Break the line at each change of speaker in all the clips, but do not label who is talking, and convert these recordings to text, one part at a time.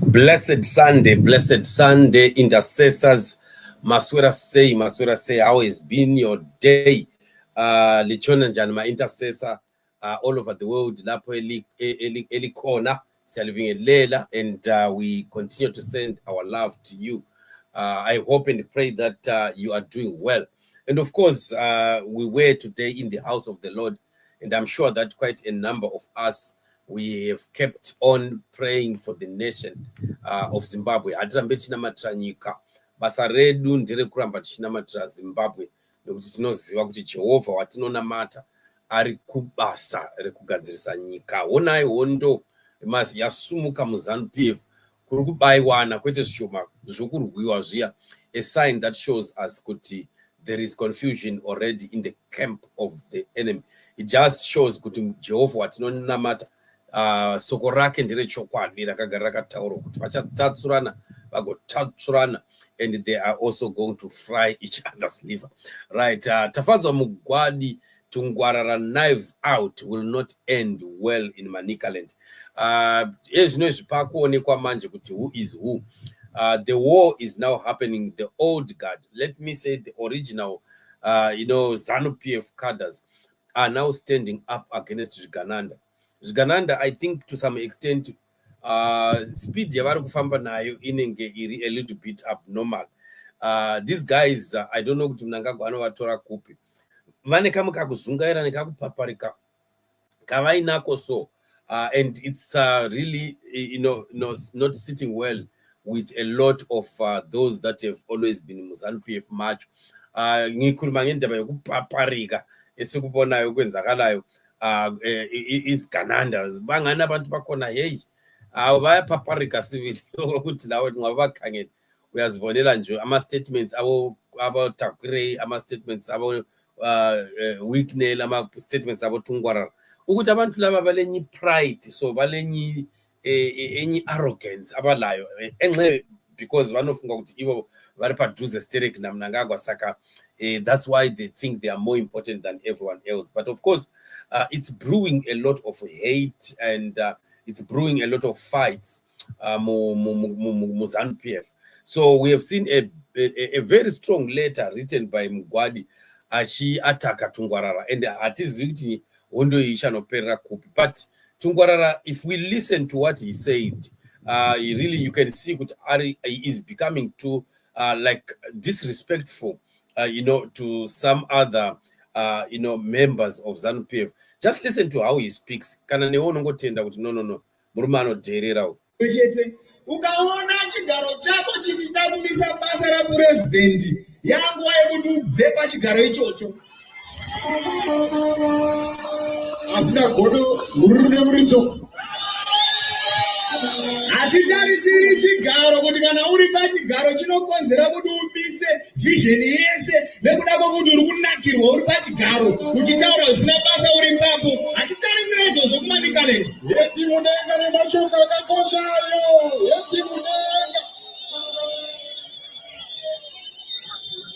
Blessed Sunday, intercessors. Maswera say, how has been your day? Lichona Janma, intercessor all over the world. Lapo Eli Kona, Salving Lela, and we continue to send our love to you. I hope and pray that you are doing well. And of course, we were today in the house of the Lord, and I'm sure that quite a number of us we have kept on praying for the nation of Zimbabwe. Hatirambe tinamatra nyika basa redu ndere kuramba tichinamatra Zimbabwe nekuti tinoziva kuti Jehovha watinonamata ari kubasa rekugadzirisa nyika. Onai hondo yasumuka muZANU PF kuri kubayiwana kwete zvishoma zvokurwiwa zviya, a sign that shows us kuti there is confusion already in the camp of the enemy. It just shows kuti Jehovha watinonamata soko rake ndere chokwadi rakagara rakataura kuti vachatatsurana vagotatsurana, and they are also going to fry each other's liver, right? Tafadzwa Mugwadi-Tungwarara, knives out will not end well in Manicaland. Ezvinoizvipakuonekwa manje kuti who is who. The war is now happening. The old guard, let me say the original ZANU PF cadres are now standing up against Zgananda. I think to some extent speed yavari kufamba nayo inenge iri a little bit abnormal. These guys I don't know kuti mnangagwa anovatora kupi, vane kamwe kakuzungaira nekakupaparika kavainako so and it's really not sitting well with a lot of those that have always been in ZANU PF march. Ngikhuluma ngendaba yokupaparika esikubonayo kwenzakalayo izgananda bangana abantu bakhona hey bayapaparika sibili ukuthi lawo ngabakhangela uyazibonela nje ama-statements abo-Takwire, ama-statements abo-Weeknell, ama-statements abo-Tungwarara, ukuthi abantu laba balenye pride, so balenye enye arrogance abalayo enxe because vanofunga ukuthi ivo vari padhuze sterek namnangagwa saka that's why they think they are more important than everyone else. But of course, it's brewing a lot of hate and it's brewing a lot of fights ZANU PF. So we have seen a very strong letter written by Mugwadi achi ataka Tungwarara, and atizivi kuti hondo iyi ichanoperera kupi. But Tungwarara, if we listen to what he said, you can see that he is becoming too like disrespectful to some other members of ZANU PF. Just listen to how he speaks. Kana neonongotenda kuti no murume anodhererawo.
Ukaona chigaro chako chichida kumisa basa rapurezidendi yanguva yekuti ubve pachigaro ichocho. Asina godo hururu nemuritso. Hatitarisiri chigaro kuti kana uri pachigaro chinokonzera kuti umise vision yese nekuda kwokuti uri kunakirwa uri pachigaro uchitaura usina basa uri ipapo. Hatitarisiri izvozvo kuManicaland. Yeti mudenga nemashoko akakoshayo. Yeti mudenga.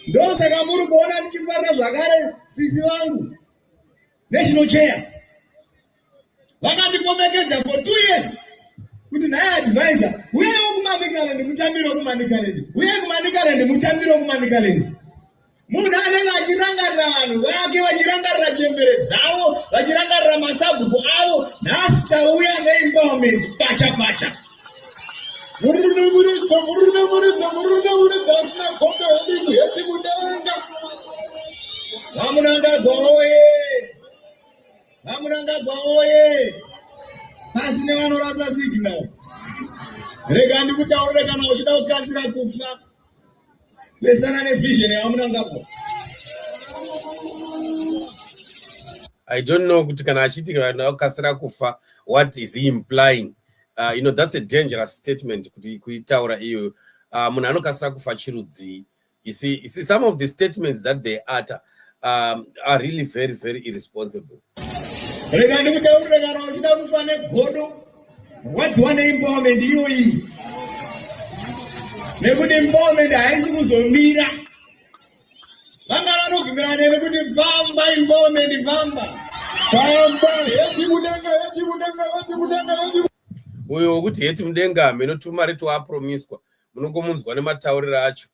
Ndosaka muri kuona tichifarira zvakare sisi vangu national chair vakandikomekeza for 2 years kuti naye advisor uyewo kuManicaland mutambiro kuManicaland, uye kuManicaland mutambiro kuManicaland. Munhu anenge achirangarira vanhu vake, vachirangarira chembere dzavo, vachirangarira masabhuku avo. Nhasi tauya neempowerment pacha. Murunemuridza asina gombe hendiku heti mudenga. Vamunangagwa oye. Pasi nevanorasa signal. Rega ndikutaurire kana uchida kukasira kufa. Pesana nevision yamunangagwa.
I don't know kuti kana achiti kana kukasira kufa, what is he implying? That's a dangerous statement kuti kuitaura iyo. Munhu anokasira kufa chirudzi. You see some of the statements that they utter are really very, very irresponsible.
Rega ndikutaurire kana uchida kufa negodo. What's one empowerment iyoyi? Nekuti empowerment haisi kuzomira. Vanga vanogumira nekuti famba empowerment famba. Famba, yeti mudenga.
uyo wokuti heti mudenga menotumari toapromiswa munongomunzwa nematauriro acho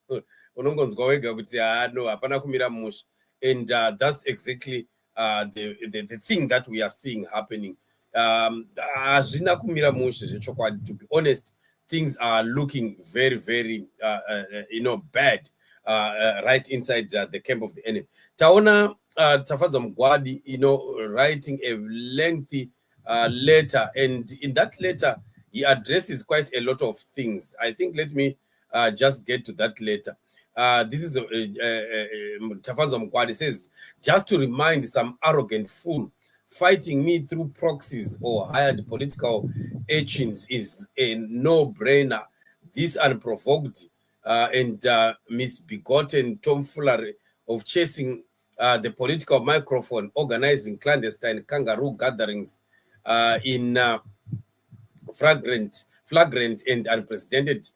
unongonzwa wega kuti no hapana kumira musha. And that's exactly the thing that we are seeing happening. Hazvina kumira musha zvechokwadi. To be honest, things are looking very, very bad right inside the camp of the enemy. Taona Tafadzwa Mugwadi, writing a lengthy letter, and in that letter he addresses quite a lot of things. I think let me just get to that letter. This is Tafadzwa Mugwadi says, just to remind some arrogant fool, fighting me through proxies or hired political agents is a no-brainer. This unprovoked and misbegotten tomfoolery of chasing the political microphone, organizing clandestine kangaroo gatherings in flagrant and unprecedented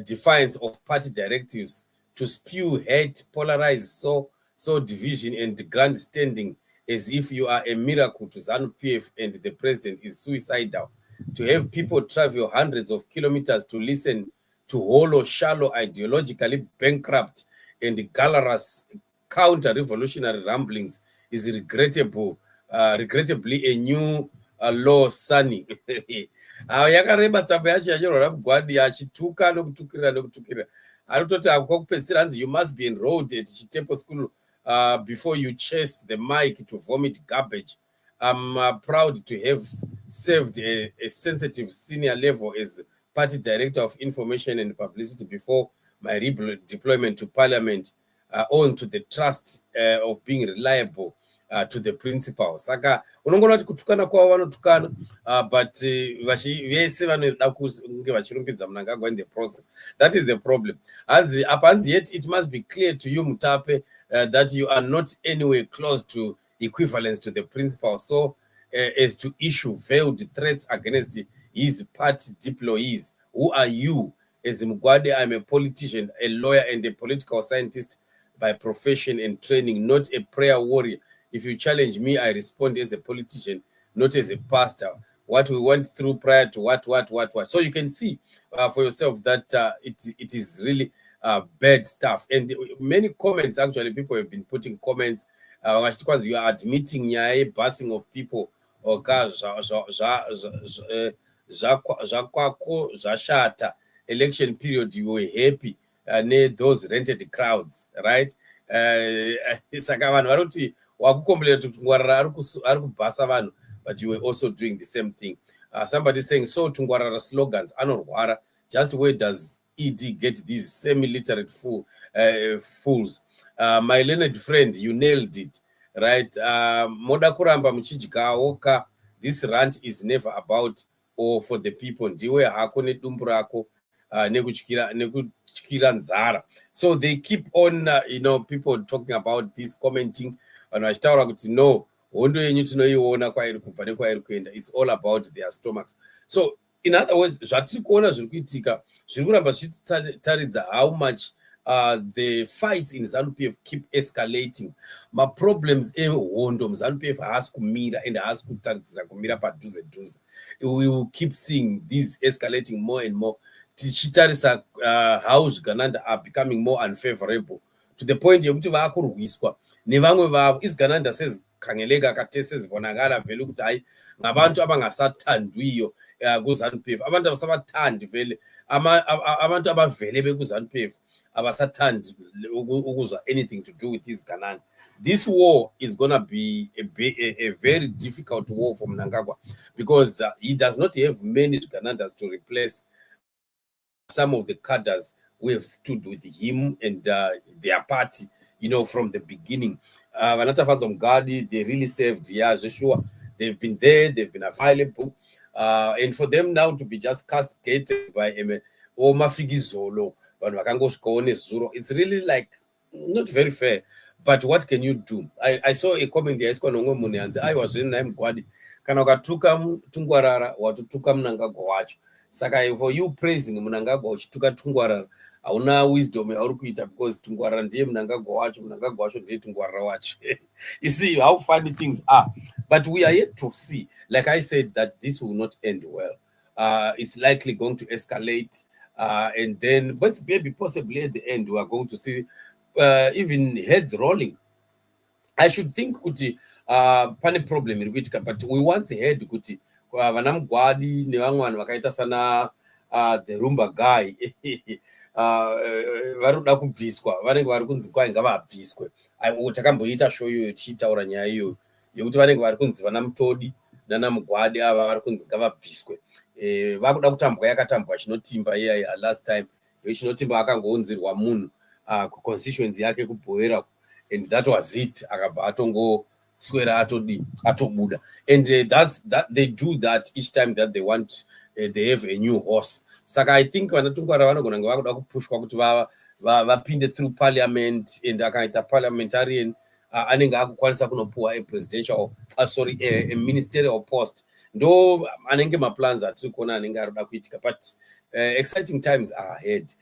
defiance of party directives to spew hate, polarize, so division and grandstanding as if you are a miracle to ZANU PF and the president is suicidal. To have people travel hundreds of kilometers to listen to hollow, shallow, ideologically bankrupt and gallerous counter-revolutionary ramblings is regrettably a new law sunny. Yakareba tsamba yacho yanyorwa Mugwadi achituka nokutukira. You must be enrolled at Chitepo School before you chase the mic to vomit garbage. I'm proud to have served a sensitive senior level as party director of information and publicity before my deployment to parliament, owing to the trust of being reliable to the principal. Saka unongona kuti kutukana kwa vanotukana, but vese vanoda kunge vachirumbidza Mnangagwa in the process. That is the problem. And yet it must be clear to you, Mutape, that you are not anywhere close to equivalence to the principal, so as to issue veiled threats against his party deployees. Who are you? As Mugwadi, I'm a politician, a lawyer, and a political scientist by profession and training, not a prayer warrior. If you challenge me, I respond as a politician, not as a pastor. What we went through prior to what. So you can see for yourself that it is really bad stuff. And many comments, actually, people have been putting comments. You are admitting busing of people or Zashata election period, you were happy those rented crowds, right? But you were also doing the same thing. Somebody saying, so Tungwarara slogans, Anorwara, just where does ED get these semi-literate fools? My learned friend, you nailed it, right? Moda kuramba mchijika oka, this rant is never about or for the people. Ndiwe hako ne dumburako, nekuchikira nzara. So they keep on, people talking about this, commenting, and I start to know, it's all about their stomachs. So in other words, how much the fights in ZANU PF keep escalating. My problems ZANU PF has kumira and has kumira padhuze. We will keep seeing these escalating more and more. How Gananda are becoming more unfavorable to the point yokuti vakurwiswa nevamwe vavo. Gananda says kangelega katese bonagala vele kuti hayi ngabantu abangasathandwiyo kuZANU PF, abantu abasabathandi vele, abantu abavele bekuZANU PF abasathandi ukuzwa anything to do with this Gananda. This war is going to be a very difficult war for Mnangagwa because he does not have many Ganandas to replace some of the cadres who have stood with him and their party, from the beginning. Tafadzwa Mugwadi, they really saved, sure. They've been there, they've been available. And for them now to be just castigated by Mafigizolo, it's really like not very fair. But what can you do? I saw a comment here, I was in Mugwadi, kana ukatuka Tungwarara, watutuka Mnangagwa wacho. Saka for you praising Mnangagwa uchituka Tungwarara, hauna wisdom yauri kuita because Tungwarara ndiye Mnangagwa wacho, Mnangagwa wacho ndiye Tungwarara wacho. You see how funny things are. But we are yet to see, like I said, that this will not end well. it's likely going to escalate. And then, but maybe possibly at the end, we are going to see even heads rolling. I should think kuti pane problem iri kuitika, but we once heard kuti vana Mugwadi nevamwe vanhu vakaita sana the rumba guy vari kuda kubviswa, vanenge vari kunzi kwai ngavabviswe. Takamboita show iyoyo tichitaura nyaya iyoyo yekuti vanenge vari kunzi vana Mutodi nana Mugwadi ava vari kunzi ngavabviswe. Vakuda kutambwa yakatambwa chinotimba iya last time chinotimba akangounzirwa munhu kuconstituency yake kubhoera, and that was it. Akabva atongoswera atobuda, and that they do that each time that they want they have a new horse. Saka I think vanatungwara vanogona kunge vakuda kupushwa kuti vapinde through parliament, and akaita parliamentarian anenge akukwanisa kunopuwa a presidential a ministerial post. Ndo anenge maplans atiri kuona anenge arikuda kuitika, but exciting times are ahead.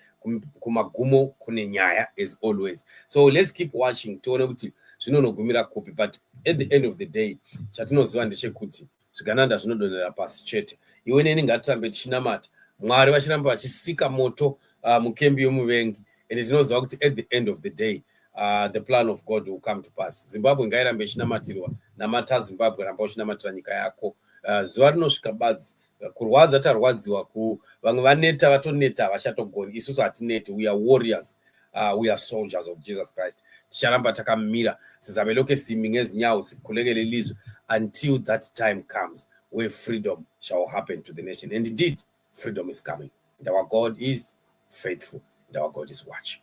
Kumagumo kune nyaya as always, so let's keep watching tione kuti zvinonogumira kupi, but at the end of the day chatinoziva ndechekuti zvigananda zvinodonhera pasi chete. Iwe neni ngatirambe tichinamata Mwari vachiramba vachisika moto mukembi yomuvengi, and tinoziva kuti at the end of the day the plan of God will come to pass. Zimbabwe ngairambe ichinamatirwa. Namata Zimbabwe, ramba uchinamatira nyika yako. Zuva rinosvika badzi, kurwadza tarwadziwa, vamwe vaneta vatoneta vachatogoni. Isusu hatineti, we are warriors, we are soldiers of Jesus Christ. Ticharamba takamira sizabeloke simi ngezinyawo sikhulekele ilizwe until that time comes where freedom shall happen to the nation. And indeed freedom is coming, and our God is faithful, and our God is watching.